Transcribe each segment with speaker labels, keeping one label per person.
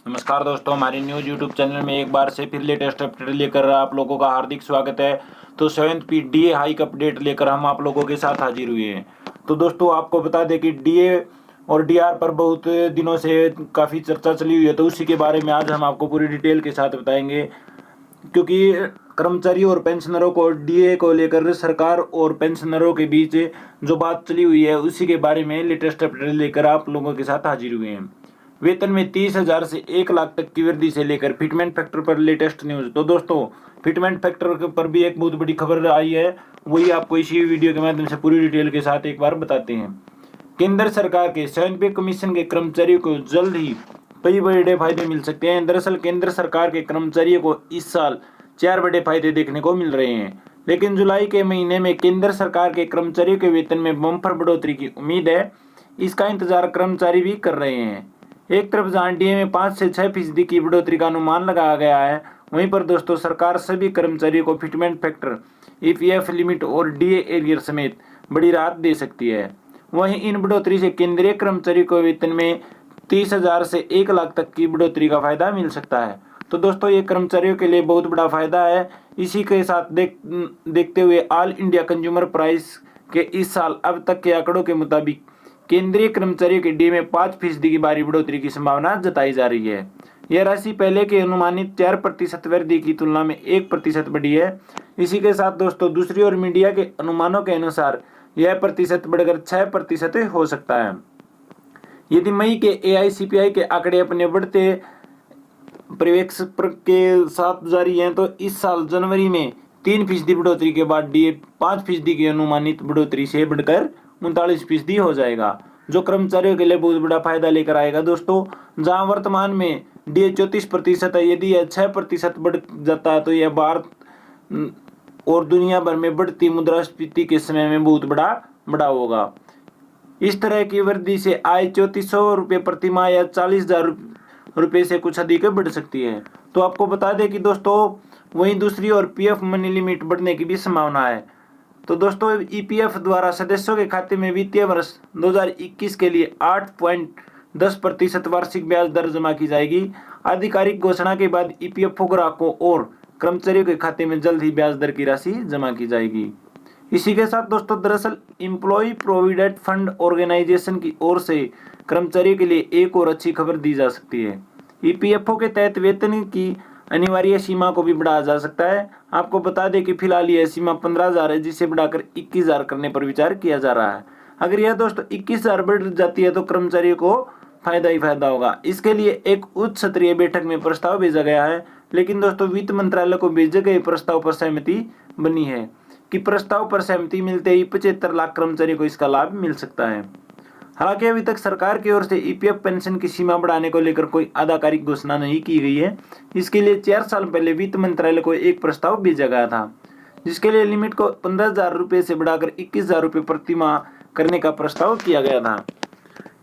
Speaker 1: नमस्कार दोस्तों, हमारे न्यूज़ यूट्यूब चैनल में एक बार से फिर लेटेस्ट अपडेट लेकर आप लोगों का हार्दिक स्वागत है। तो 7th डीए हाइक अपडेट लेकर हम आप लोगों के साथ हाजिर हुए हैं। तो दोस्तों आपको बता दें कि डीए और डीआर पर बहुत दिनों से काफ़ी चर्चा चली हुई है, तो उसी के बारे में आज हम आपको पूरी डिटेल के साथ बताएंगे। क्योंकि कर्मचारियों और पेंशनरों को डीए को लेकर सरकार और पेंशनरों के बीच जो बात चली हुई है उसी के बारे में लेटेस्ट अपडेट लेकर आप लोगों के साथ हाजिर हुए हैं। वेतन में 30,000 से 1 लाख तक की वृद्धि से लेकर फिटमेंट फैक्टर पर लेटेस्ट न्यूज। तो दोस्तों फिटमेंट फैक्टर पर भी एक बहुत बड़ी खबर आई है, वही आपको इसी वीडियो के माध्यम से पूरी डिटेल के साथ एक बार बताते हैं। केंद्र सरकार के 7वें कमीशन के कर्मचारियों को जल्द ही कई बड़े फायदे मिल सकते हैं। दरअसल केंद्र सरकार के कर्मचारियों को इस साल 4 बड़े फायदे देखने को मिल रहे हैं, लेकिन जुलाई के महीने में केंद्र सरकार के कर्मचारियों के वेतन में बम्पर बढ़ोतरी की उम्मीद है। इसका इंतजार कर्मचारी भी कर रहे हैं। एक तरफ जहां डीए में 5 से 6% की बढ़ोतरी का अनुमान लगाया गया है, वहीं पर दोस्तों सरकार सभी कर्मचारियों को फिटमेंट फैक्टर, ईपीएफ लिमिट और डीए एरियर समेत बड़ी राहत दे सकती है। वहीं इन बढ़ोतरी से केंद्रीय कर्मचारी को वेतन में 30,000 से 1 लाख तक की बढ़ोतरी का फायदा मिल सकता है। तो दोस्तों ये कर्मचारियों के लिए बहुत बड़ा फायदा है। इसी के साथ देखते हुए ऑल इंडिया कंज्यूमर प्राइस के इस साल अब तक के आंकड़ों के मुताबिक केंद्रीय कर्मचारियों के डी में 5% की भारी बढ़ोतरी की संभावना जताई जा रही है। यह राशि पहले के अनुमानित 4% वृद्धि की तुलना में 1% बढ़ी है। इसी के साथ दोस्तों दूसरी ओर मीडिया के अनुमानों के अनुसार यह प्रतिशत बढ़कर 6% हो सकता है। यदि मई के एआईसीपीआई के आंकड़े अपने बढ़ते पर्यवेक्षक के साथ जारी हैं, तो इस साल जनवरी में 3% बढ़ोतरी के बाद डीए 5% की अनुमानित बढ़ोतरी से बढ़कर 39% हो जाएगा, जो कर्मचारियों के लिए बहुत बड़ा फायदा लेकर आएगा। दोस्तों जहां वर्तमान में डीए 34% है, यदि यह 6% बढ़ जाता है तो यह भारत और दुनिया भर में बढ़ती मुद्रास्फीति के समय में बहुत बड़ा होगा। इस तरह की वृद्धि से आय 3400 रुपये प्रति माह या 40,000 रुपये से कुछ अधिक बढ़ सकती है। तो आपको बता दें कि दोस्तों वहीं दूसरी ओर पीएफ मनी लिमिट बढ़ने की भी संभावना है। तो दोस्तों ईपीएफ द्वारा सदस्यों के खाते में वित्तीय वर्ष 2021 के लिए 8.10% वार्षिक ब्याज दर जमा की जाएगी। आधिकारिक घोषणा के बाद ईपीएफओ ग्राहकों और कर्मचारियों के खाते में जल्द ही ब्याज दर की राशि जमा की जाएगी। इसी के साथ दोस्तों दरअसल एम्प्लॉय प्रोविडेंट फंड ऑर्गेनाइजेशन की ओर से कर्मचारियों के लिए एक और अच्छी खबर दी जा सकती है। ईपीएफओ के तहत वेतन की अनिवार्य सीमा को भी बढ़ाया जा सकता है। आपको बता दें कि फिलहाल यह सीमा 15,000 है, जिसे बढ़ाकर 21,000 करने पर विचार किया जा रहा है। अगर यह दोस्तों 21,000 बढ़ जाती है तो कर्मचारियों को फायदा ही फायदा होगा। इसके लिए एक उच्च स्तरीय बैठक में प्रस्ताव भेजा गया है, लेकिन दोस्तों वित्त मंत्रालय को भेजे गए प्रस्ताव पर सहमति बनी है कि प्रस्ताव पर सहमति मिलते ही 75 लाख कर्मचारियों को इसका लाभ मिल सकता है। हालांकि अभी तक सरकार की ओर से ईपीएफ पेंशन की सीमा बढ़ाने को लेकर कोई आधिकारिक घोषणा नहीं की गई है। इसके लिए 4 साल पहले वित्त मंत्रालय को एक प्रस्ताव भेजा गया था, जिसके लिए लिमिट को 15,000 रुपये से बढ़ाकर 21,000 रुपये प्रति माह करने का प्रस्ताव किया गया था।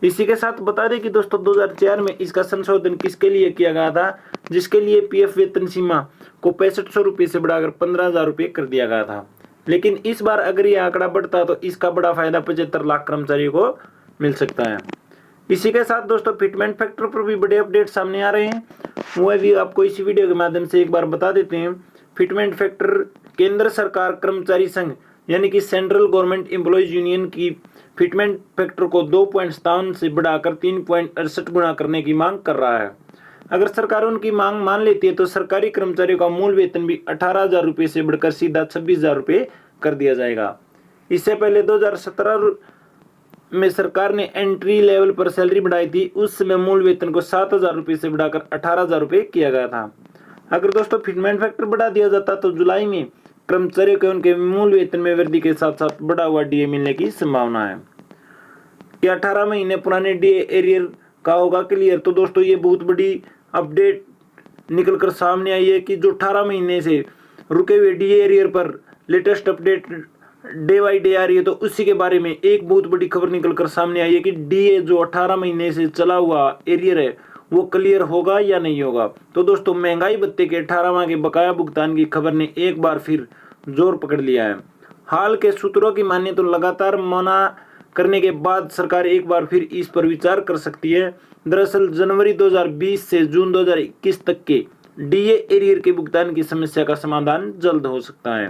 Speaker 1: इसी के साथ बता दें कि दोस्तों 2004 में इसका संशोधन किसके लिए किया गया था, जिसके लिए पीएफ वेतन सीमा को 6500 रुपये से बढ़ाकर 15,000 रुपये कर दिया गया था। लेकिन इस बार अगर यह आंकड़ा बढ़ता तो इसका बड़ा फायदा 75 लाख कर्मचारियों को मिल सकता है। इसी के साथ दोस्तों फिटमेंट फैक्टर पर भी बड़े अपडेट सामने आ रहे हैं, वह भी आपको इसी वीडियो के माध्यम से एक बार बता देते हैं। फिटमेंट फैक्टर केंद्र सरकार कर्मचारी संघ यानी कि सेंट्रल गवर्नमेंट एम्प्लॉयज यूनियन की फिटमेंट फैक्टर को 2.57 से बढ़ाकर 3.68 गुना करने की मांग कर रहा है। अगर सरकार उनकी मांग मान लेती है तो सरकारी कर्मचारियों का मूल वेतन भी 18,000 रुपये से बढ़कर सीधा 26,000 रुपये कर दिया जाएगा। इससे पहले 2017 में सरकार ने एंट्री लेवल पर सैलरी बढ़ाई थी। उस समय मूल वेतन को 7,000 रुपये से बढ़ाकर 18,000 रुपये किया गया था। अगर दोस्तों फिटमेंट फैक्टर बढ़ा दिया जाता तो जुलाई में कर्मचारियों को उनके मूल वेतन में वृद्धि के साथ साथ बढ़ा हुआ डीए मिलने की संभावना है। क्या 18 महीने पुराने डीए एरियर का होगा क्लियर? तो दोस्तों ये बहुत बड़ी अपडेट निकलकर सामने आई है कि जो 18 महीने से रुके हुए डीए एरियर पर latest update day by day आ रही है, तो उसी के बारे में एक बहुत बड़ी खबर निकलकर सामने आई है कि डीए जो 18 महीने से चला हुआ एरियर है वो क्लियर होगा या नहीं होगा। तो दोस्तों महंगाई भत्ते के 18 माह के बकाया भुगतान की खबर ने एक बार फिर जोर पकड़ लिया है। हाल के सूत्रों की माने तो लगातार मना करने के बाद सरकार एक बार फिर इस पर विचार कर सकती है। दरअसल जनवरी 2020 से जून 2021 तक के डीए एरियर के भुगतान की समस्या का समाधान जल्द हो सकता है।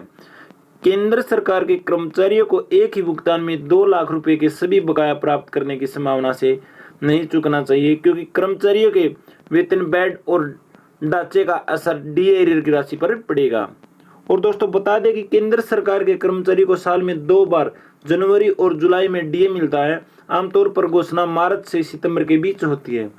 Speaker 1: केंद्र सरकार के कर्मचारियों को एक ही भुगतान में 2 लाख रुपए के सभी बकाया प्राप्त करने की संभावना से नहीं चूकना चाहिए, क्योंकि कर्मचारियों के वेतन, बेड और ढांचे का असर डीए एरियर की राशि पर पड़ेगा। और दोस्तों बता दें कि केंद्र सरकार के कर्मचारियों को साल में 2 बार जनवरी और जुलाई में डीए मिलता है। आमतौर पर घोषणा मार्च से सितंबर के बीच होती है,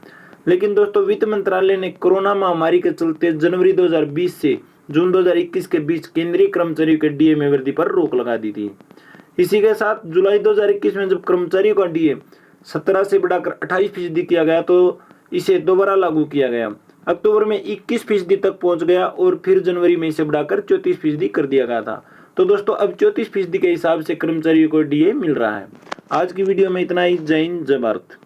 Speaker 1: लेकिन दोस्तों वित्त मंत्रालय ने कोरोना महामारी के चलते जनवरी 2020 से जून 2021 के बीच केंद्रीय कर्मचारियों के डीए में वृद्धि पर रोक लगा दी थी। इसी के साथ जुलाई 2021 में जब कर्मचारियों का डीए 17 से बढ़ाकर 28% किया गया तो इसे दोबारा लागू किया गया। अक्टूबर में 21% तक पहुंच गया और फिर जनवरी में इसे बढ़ाकर 34% कर दिया गया था। तो दोस्तों अब 34% के हिसाब से कर्मचारियों को डीए मिल रहा है। आज की वीडियो में इतना ही। जय हिंद, जय भारत।